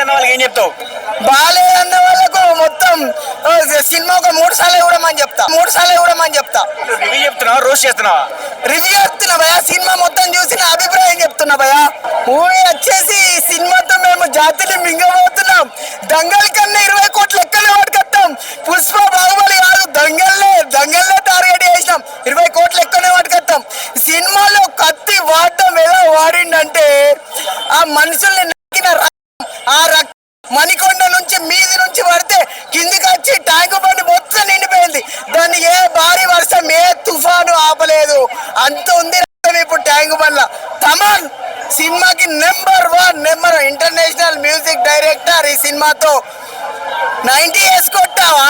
బాలేదన్న వాళ్ళకి ఏం చెప్తావు? బాలేదన్న వాళ్ళకు మొత్తం సినిమా ఒక 3 సార్లు చూడమని చెప్తా. రివ్యూ చెప్తున్నావా, రోస్ట్ చేస్తున్నావా? రివ్యూ చెప్తున్నా భయ, సినిమా మొత్తం చూసిన అభిప్రాయం చెప్తున్నా భయ. మూవీ వచ్చేసి సినిమాతో మేము జాతిని మింగబోతున్నాం. దంగల్ కన్నా 20 కోట్ల ఎక్కడే పట్టుకొస్తాం. పుష్ప బాహుబలి కాదు, దంగల్లే టార్గెట్ చేసినాం. 20 కోట్ల ఎక్కడే పట్టుకొస్తాం. సినిమాలో కత్తి వాడటం ఎలా వాడిండంటే ఆ మనుషుల్ని నక్కిన ఆ మణికొండ నుంచి మీది నుంచి పడితే కిందికి వచ్చి ట్యాంకు బండి మొత్తం నిండిపోయింది. దాన్ని ఏ భారీ వర్షం ఏ తుఫాను ఆపలేదు. అంత ఉంది ఇప్పుడు ట్యాంకు బండ్ల. తమన్ సినిమాకి నెంబర్ ఇంటర్నేషనల్ మ్యూజిక్ డైరెక్టర్. ఈ సినిమాతో 90 వేసుకొట్టావా,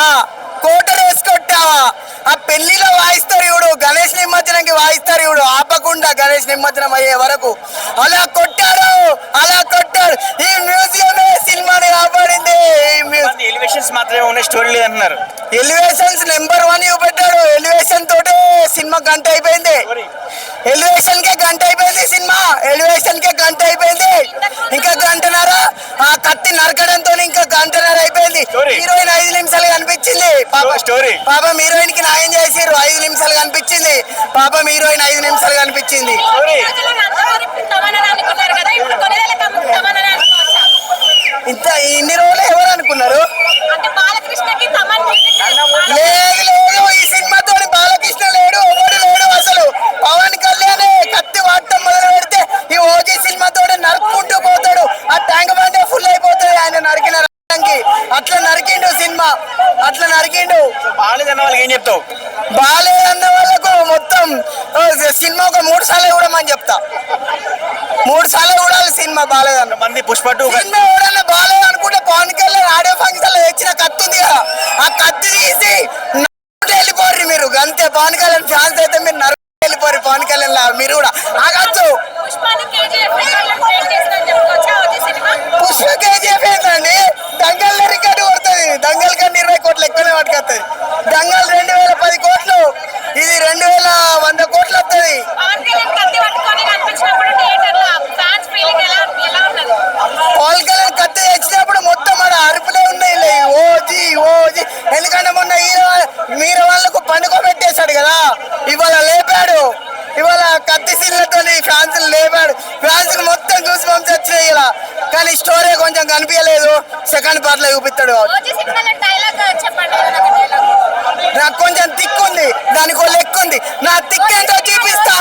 కోటర్ వేసుకొట్టావా? ఆ పెళ్లిలో వాయిస్తారు ఇవుడు, గణేష్ నిమజ్జనంకి వాయిస్తారు ఇవుడు, ఆపకుండా గణేష్ నిమజ్జనం అయ్యే వరకు అలా కొట్టాడు. ఈ మ్యూజియమే సినిమాని కాపాడింది. ఎలివేషన్స్ మాత్రమే ఉన్నాయి, స్టోరీ లేదంటున్నారు. Elevations number 1 చూపెట్టాడు. ఎలివేషన్ తోటే సినిమా గంట అయిపోయింది. ఎలివేషన్ కే గంట అయిపోయింది సినిమా. ఇంకా గంటన్నర ఆ కత్తి నరకడంతో ఇంకా గంటన్నర అయిపోయింది. హీరోయిన్ 5 నిమిషాలు కనిపించింది. పాపం హీరోయిన్ కి న్యాయం చేసిర్రు. 5 నిమిషాలు కనిపించింది. ఇంత ఇన్ని రోజులు ఎవరు అనుకున్నారు? లేదు, ఈ సినిమాతో బాలకృష్ణ లేడు, ఎవడు లేడు. అసలు పవన్ కళ్యాణ్ కత్తి వాడటం మొదలు పెడితే ఈ ఓజీ సినిమాతో నరుక్కుంటూ పోతాడు. ఆ ట్యాంక్ బండే ఫుల్ అయిపోతుంది ఆయన నరికిన రంగి. అట్లా నరికిండు. బాలేదన్న వాళ్ళకి ఏం చెప్తావు? బాలేదన్న వాళ్ళకు మొత్తం సినిమా ఒక 3 సార్లు చూడమని చెప్తా. 3 సార్లు చూడాలి సినిమా. బాలేదన్న మంది పుష్ప 2 సినిమా ఎవడన్నా బాలేదు అనుకుంటే పవన్ కళ్యాణ్ ఆడియో ఫంక్షన్ లో తెచ్చిన కత్తి ఉంది కదా, ఆ కత్తి తీసి వెళ్ళిపోర్రి మీరు. అంతే పవన్ కళ్యాణ్ ఫ్యాన్స్ అయితే మీరు వెళ్ళిపోరు. పవన్ కళ్యాణ్ లా మీరు కూడా ఆగచ్చు. పుష్ప కేజీఎఫ్ ఏంటండి? దంగల్ రికార్డు కొడుతుంది. దంగల్ కన్నా 20 కోట్ల ఎక్కువనే పట్టుకొస్తుంది. దంగల్ 2010 కోట్లు, ఇది 2100 కోట్లు వస్తుంది. పవన్ కళ్యాణ్ కత్తి తెచ్చినప్పుడు మొత్తం మన అరుపులే ఉన్నాయి. ఓజీ ఎందుకంటే మొన్న మీరు వాళ్ళకు పండుకోబెట్టేశాడు కదా, ఇవాళ లేపాడు. ఇవాళ కత్తి సీన్లతో ఫ్యాన్స్ లేపాడు. ఫ్యాన్స్ మొత్తం చూసి పంపి వచ్చినాయి ఇలా. కానీ స్టోరీ కొంచెం కనిపించలేదు. సెకండ్ పార్ట్ లో చూపిస్తాడు. నాకు కొంచెం తిక్కు ఉంది, దానికి లెక్క ఉంది. నా తిక్కు ఏంటో చూపిస్తా.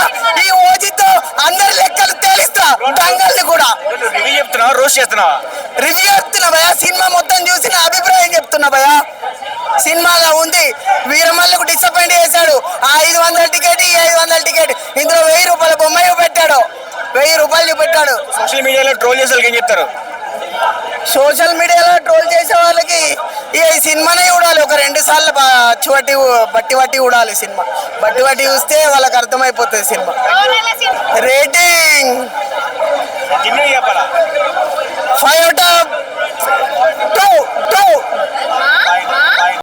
ఈ ఓజీతో అందరి లెక్కలు తేలిస్తా. దంగల్ని కూడా రివ్యూ చెప్తున్నావా, రోస్ట్ చేస్తున్నావా? రివ్యూ చెప్తున్నా భయ, సినిమా మొత్తం చూసిన అభిప్రాయం చెప్తున్నా భయ. సినిమాగా ఉంది. వీరమల్లకు డిసప్పాయింట్ చేశాడు. ఆ 500 టికెట్, ఈ 500 టికెట్, ఇందులో 1000 రూపాయల బొమ్మ చూపెట్టాడు. 1000 రూపాయలు చూపెట్టాడు. సోషల్ మీడియాలో ట్రోల్ చేసే వాళ్ళకి ఏం చెప్తారు? సోషల్ మీడియాలో ట్రోల్ చేసే వాళ్ళకి ఈ సినిమానే చూడాలి. ఒక 2 సార్లు బట్టి చూడాలి సినిమా. బట్టి చూస్తే వాళ్ళకి అర్థమైపోతుంది సినిమా.